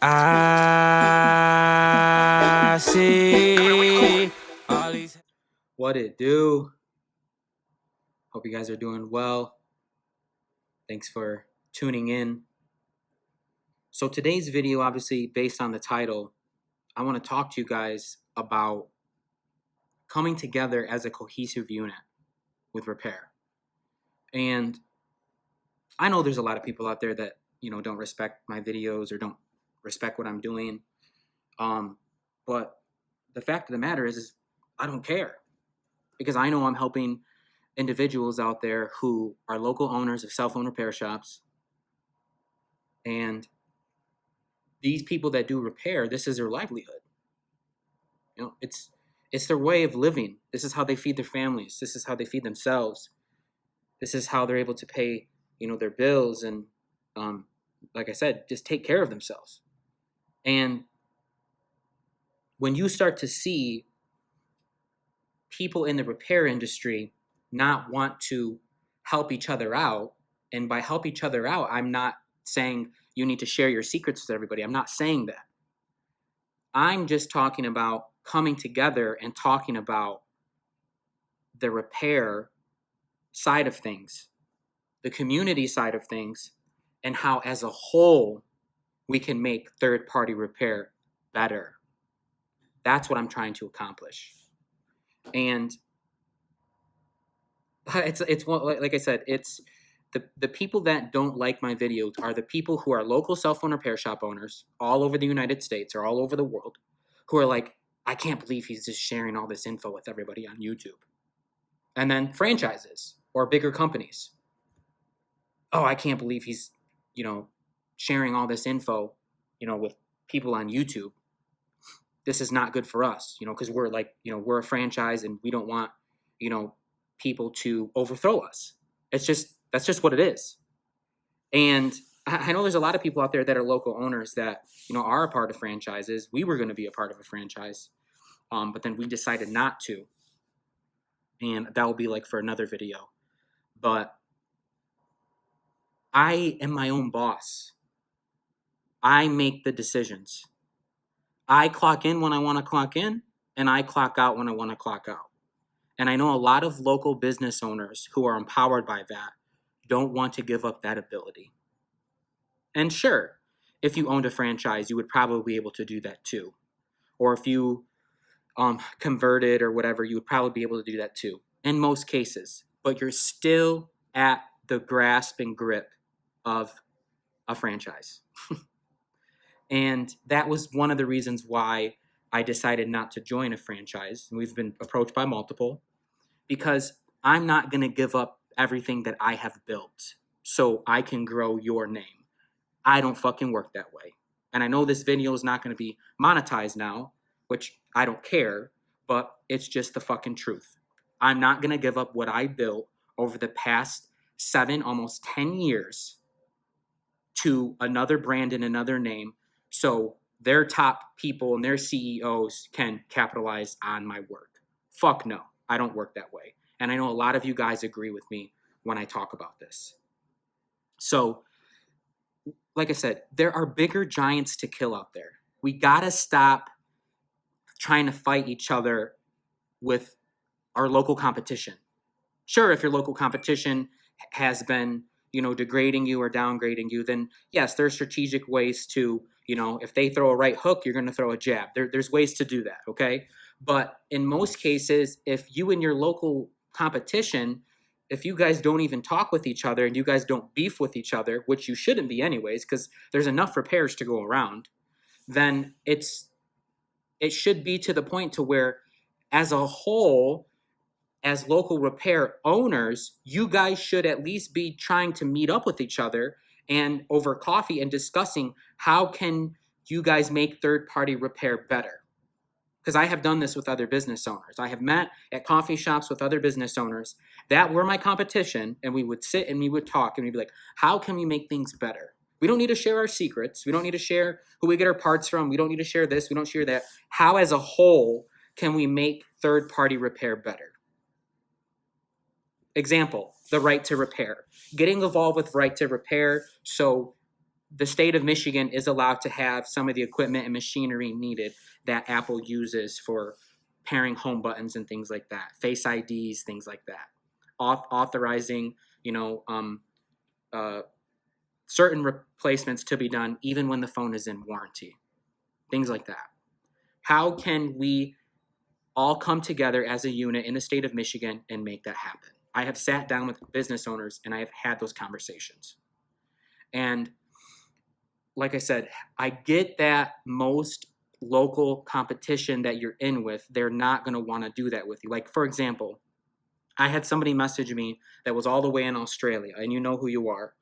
I see all these. What it do? Hope you guys are doing well. Thanks for tuning in. So today's video, obviously based on the title, I want to talk to you guys about coming together as a cohesive unit with repair. And I know there's a lot of people out there that, don't respect my videos or don't respect what I'm doing. But the fact of the matter is I don't care, because I know I'm helping individuals out there who are local owners of cell phone repair shops. And these people that do repair, this is their livelihood. It's their way of living. This is how they feed their families. This is how they feed themselves. This is how they're able to pay, their bills and, like I said, just take care of themselves. And when you start to see people in the repair industry not want to help each other out, and by help each other out, I'm not saying you need to share your secrets with everybody. I'm not saying that. I'm just talking about coming together and talking about the repair side of things, the community side of things, and how as a whole we can make third-party repair better. That's what I'm trying to accomplish. And it's like I said, it's the people that don't like my videos are the people who are local cell phone repair shop owners all over the United States or all over the world, who are like, I can't believe he's just sharing all this info with everybody on YouTube. And then franchises or bigger companies. Oh, I can't believe he's, sharing all this info, with people on YouTube. This is not good for us, because we're like, we're a franchise and we don't want, people to overthrow us. That's just what it is. And I know there's a lot of people out there that are local owners that, are a part of franchises. We were going to be a part of a franchise, but then we decided not to. And that will be like for another video. But I am my own boss. I make the decisions. I clock in when I want to clock in, and I clock out when I want to clock out. And I know a lot of local business owners who are empowered by that don't want to give up that ability. And sure, if you owned a franchise, you would probably be able to do that too. Or if you converted or whatever, you would probably be able to do that too, in most cases. But you're still at the grasp and grip of a franchise. And that was one of the reasons why I decided not to join a franchise. We've been approached by multiple, because I'm not going to give up everything that I have built so I can grow your name. I don't fucking work that way. And I know this video is not going to be monetized now, which I don't care, but it's just the fucking truth. I'm not going to give up what I built over the past 7, almost 10 years to another brand and another name so their top people and their CEOs can capitalize on my work. Fuck no, I don't work that way. And I know a lot of you guys agree with me when I talk about this. So, like I said, there are bigger giants to kill out there. We gotta stop trying to fight each other with our local competition. Sure, if your local competition has been, degrading you or downgrading you, then yes, there are strategic ways to, if they throw a right hook, you're going to throw a jab. There's ways to do that, okay? But in most cases, if you and your local competition, if you guys don't even talk with each other and you guys don't beef with each other, which you shouldn't be anyways, because there's enough repairs to go around, then it should be to the point to where, as a whole, as local repair owners, you guys should at least be trying to meet up with each other and over coffee and discussing how can you guys make third-party repair better. Because I have done this with other business owners. I have met at coffee shops with other business owners that were my competition, and we would sit and we would talk and we'd be like, how can we make things better? We don't need to share our secrets. We don't need to share who we get our parts from. We don't need to share this. We don't share that. How, as a whole, can we make third-party repair better? Example, the right to repair. Getting involved with right to repair so the state of Michigan is allowed to have some of the equipment and machinery needed that Apple uses for pairing home buttons and things like that, Face IDs, things like that, authorizing, uh, certain replacements to be done even when the phone is in warranty, things like that. How can we all come together as a unit in the state of Michigan and make that happen? I have sat down with business owners and I have had those conversations. And like I said, I get that most local competition that you're in with, they're not going to want to do that with you. Like, for example, I had somebody message me that was all the way in Australia, and you know who you are.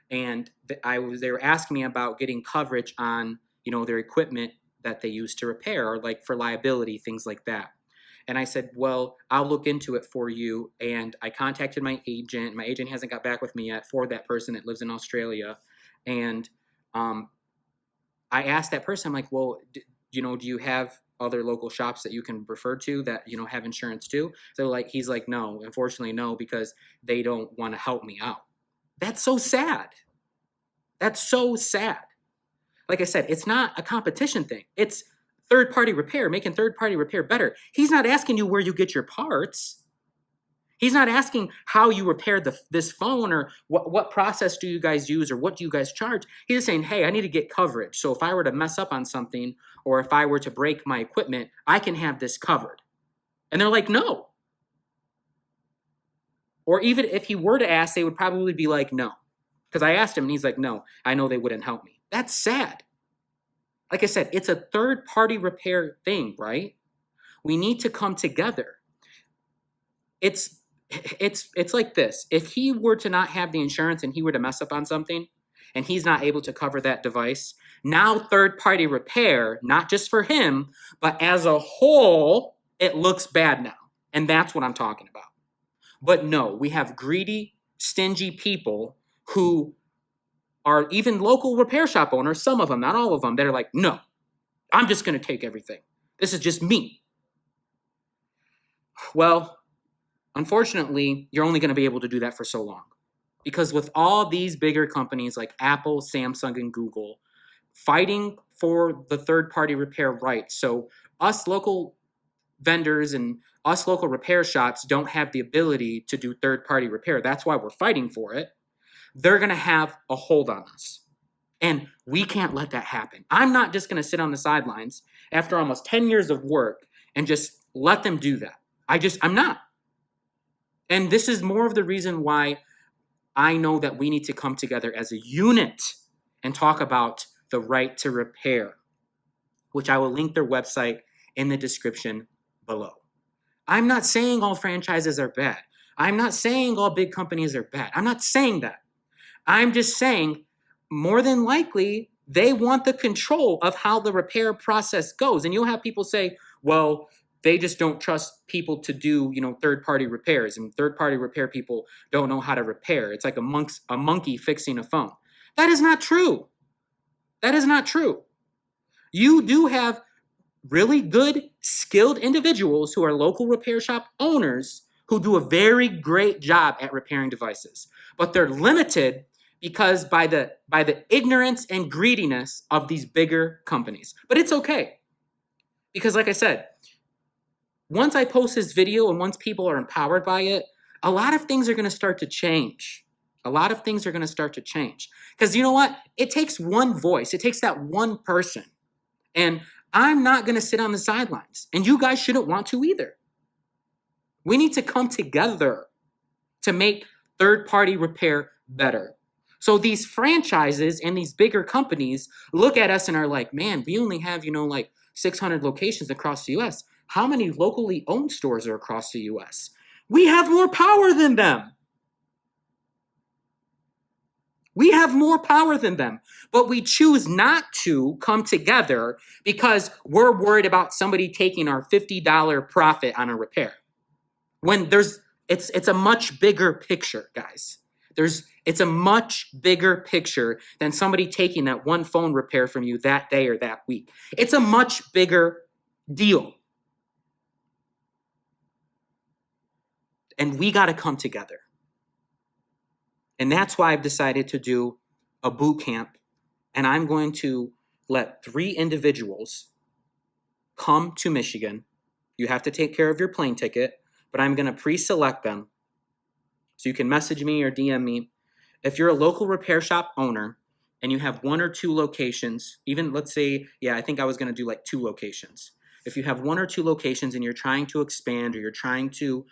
And they were asking me about getting coverage on, their equipment that they use to repair, or like for liability, things like that. And I said, well, I'll look into it for you. And I contacted my agent. My agent hasn't got back with me yet for that person that lives in Australia. And I asked that person, I'm like, well, do you have other local shops that you can refer to that, have insurance too? So he's like, no, unfortunately, no, because they don't want to help me out. That's so sad. That's so sad. Like I said, it's not a competition thing. It's third-party repair, making third-party repair better. He's not asking you where you get your parts. He's not asking how you repair this phone, or what process do you guys use, or what do you guys charge. He's just saying, hey, I need to get coverage. So if I were to mess up on something, or if I were to break my equipment, I can have this covered. And they're like, no. Or even if he were to ask, they would probably be like, no. Because I asked him and he's like, no, I know they wouldn't help me. That's sad. Like I said, it's a third-party repair thing, right? We need to come together. It's like this. If he were to not have the insurance and he were to mess up on something and he's not able to cover that device, now third-party repair, not just for him, but as a whole, it looks bad now. And that's what I'm talking about. But no, we have greedy, stingy people who are even local repair shop owners, some of them, not all of them, that are like, no, I'm just going to take everything. This is just me. Well, unfortunately, you're only going to be able to do that for so long. Because with all these bigger companies like Apple, Samsung, and Google fighting for the third-party repair rights, so us local vendors and us local repair shops don't have the ability to do third-party repair. That's why we're fighting for it. They're going to have a hold on us. And we can't let that happen. I'm not just going to sit on the sidelines after almost 10 years of work and just let them do that. I'm not. And this is more of the reason why I know that we need to come together as a unit and talk about the right to repair, which I will link their website in the description below. I'm not saying all franchises are bad. I'm not saying all big companies are bad. I'm not saying that. I'm just saying more than likely they want the control of how the repair process goes. And you'll have people say, well, they just don't trust people to do, third-party repairs, and third-party repair people don't know how to repair. It's like a monkey fixing a phone. That is not true. That is not true. You do have really good, skilled individuals who are local repair shop owners who do a very great job at repairing devices, but they're limited because by the ignorance and greediness of these bigger companies. But it's okay, because like I said, once I post this video and once people are empowered by it, a lot of things are going to start to change. A lot of things are going to start to change. Because you know what? It takes one voice. It takes that one person. And I'm not going to sit on the sidelines. And you guys shouldn't want to either. We need to come together to make third-party repair better. So these franchises and these bigger companies look at us and are like, man, we only have, 600 locations across the U.S. How many locally owned stores are across the U.S.? We have more power than them. We have more power than them, but we choose not to come together because we're worried about somebody taking our $50 profit on a repair. When it's a much bigger picture, guys. It's a much bigger picture than somebody taking that one phone repair from you that day or that week. It's a much bigger deal. And we got to come together. And that's why I've decided to do a boot camp and I'm going to let 3 individuals come to Michigan. You have to take care of your plane ticket, but I'm going to pre-select them. So you can message me or DM me. If you're a local repair shop owner and you have 1 or 2 locations, even let's say, I think I was going to do like 2 locations. If you have 1 or 2 locations and you're trying to expand, or you're trying to,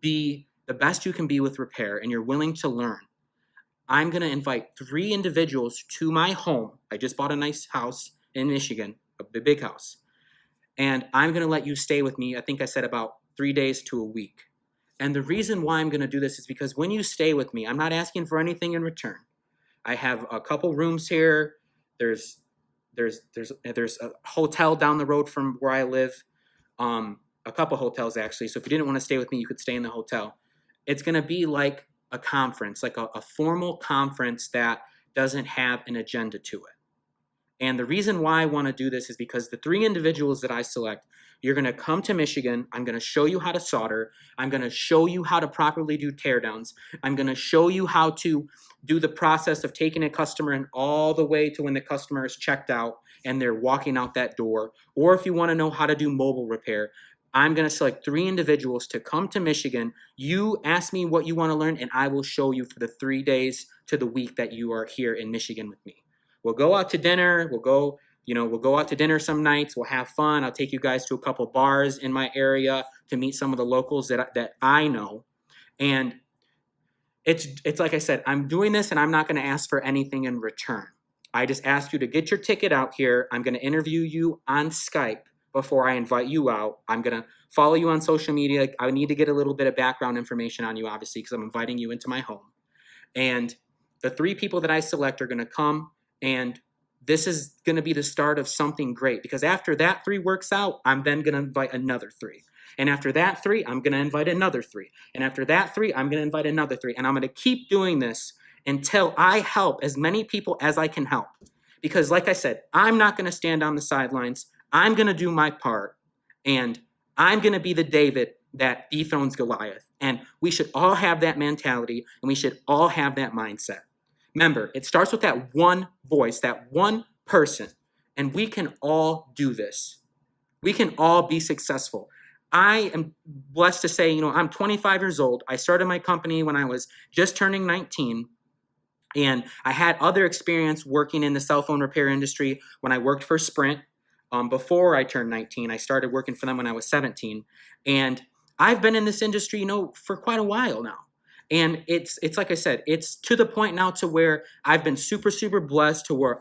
be the best you can be with repair, and you're willing to learn, I'm going to invite 3 individuals to my home. I just bought a nice house in Michigan, a big house. And I'm going to let you stay with me. I think I said about 3 days to a week. And the reason why I'm going to do this is because when you stay with me, I'm not asking for anything in return. I have a couple rooms here. There's a hotel down the road from where I live. A couple hotels actually. So if you didn't want to stay with me, you could stay in the hotel. It's going to be like a conference, like a formal conference that doesn't have an agenda to it. And the reason why I want to do this is because the 3 individuals that I select, you're going to come to Michigan. I'm going to show you how to solder. I'm going to show you how to properly do teardowns. I'm going to show you how to do the process of taking a customer in all the way to when the customer is checked out and they're walking out that door. Or if you want to know how to do mobile repair, I'm going to select 3 individuals to come to Michigan. You ask me what you want to learn, and I will show you for the 3 days to the week that you are here in Michigan with me. We'll go out to dinner. We'll go out to dinner some nights. We'll have fun. I'll take you guys to a couple bars in my area to meet some of the locals that I know. And it's like I said, I'm doing this and I'm not going to ask for anything in return. I just ask you to get your ticket out here. I'm going to interview you on Skype before I invite you out. I'm going to follow you on social media. I need to get a little bit of background information on you, obviously, because I'm inviting you into my home. And the 3 people that I select are going to come. And this is going to be the start of something great, because after that 3 works out, I'm then going to invite another 3. And after that 3, I'm going to invite another 3. And after that 3, I'm going to invite another 3. And I'm going to keep doing this until I help as many people as I can help. Because like I said, I'm not going to stand on the sidelines. I'm going to do my part. And I'm going to be the David that dethrones Goliath. And we should all have that mentality, and we should all have that mindset. Remember, it starts with that one voice, that one person, and we can all do this. We can all be successful. I am blessed to say, I'm 25 years old. I started my company when I was just turning 19, and I had other experience working in the cell phone repair industry when I worked for Sprint. Before I turned 19, I started working for them when I was 17, and I've been in this industry, for quite a while now. And it's like I said, it's to the point now to where I've been super, super blessed to where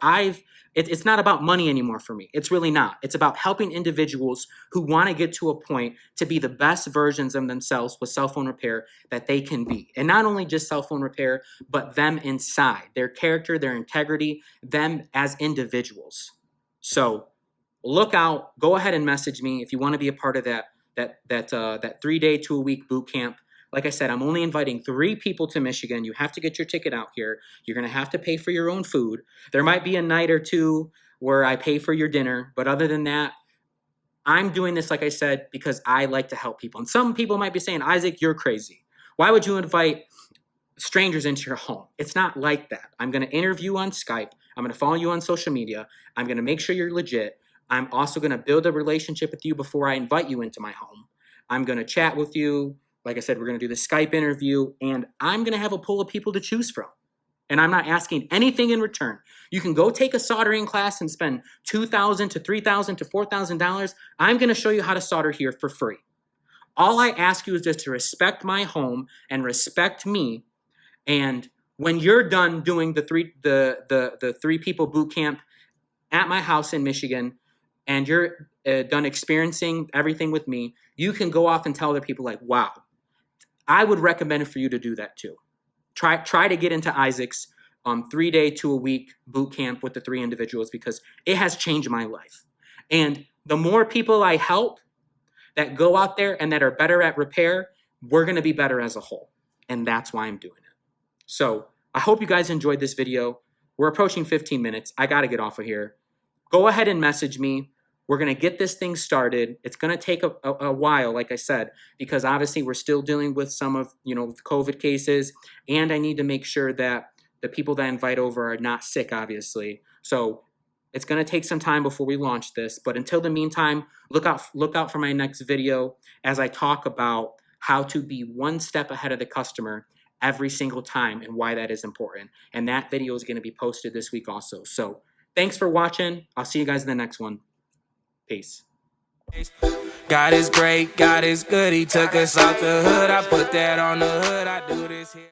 it's not about money anymore for me. It's really not. It's about helping individuals who want to get to a point to be the best versions of themselves with cell phone repair that they can be. And not only just cell phone repair, but them inside, their character, their integrity, them as individuals. So look out, go ahead and message me if you want to be a part of that 3-day to a week boot camp. Like I said, I'm only inviting 3 people to Michigan. You have to get your ticket out here. You're going to have to pay for your own food. There might be a night or 2 where I pay for your dinner. But other than that, I'm doing this, like I said, because I like to help people. And some people might be saying, Isaac, you're crazy. Why would you invite strangers into your home? It's not like that. I'm going to interview on Skype. I'm going to follow you on social media. I'm going to make sure you're legit. I'm also going to build a relationship with you before I invite you into my home. I'm going to chat with you. Like I said, we're going to do the Skype interview, and I'm going to have a pool of people to choose from. And I'm not asking anything in return. You can go take a soldering class and spend $2,000 to $3,000 to $4,000. I'm going to show you how to solder here for free. All I ask you is just to respect my home and respect me. And when you're done doing the 3 people boot camp at my house in Michigan, and you're done experiencing everything with me, you can go off and tell other people like, wow, I would recommend for you to do that too. Try to get into Isaac's 3-day to a week boot camp with the 3 individuals, because it has changed my life. And the more people I help that go out there and that are better at repair, we're going to be better as a whole. And that's why I'm doing it. So I hope you guys enjoyed this video. We're approaching 15 minutes. I got to get off of here. Go ahead and message me. We're going to get this thing started. It's going to take a while, like I said, because obviously we're still dealing with some of, the COVID cases, and I need to make sure that The people that I invite over are not sick, obviously. So it's going to take some time before we launch this. But until the meantime, look out for my next video as I talk about how to be one step ahead of the customer every single time and why that is important. And that video is going to be posted this week also. So thanks for watching. I'll see you guys in the next one. Peace. God is great, God is good, he took us out the hood, I put that on the hood, I do this here.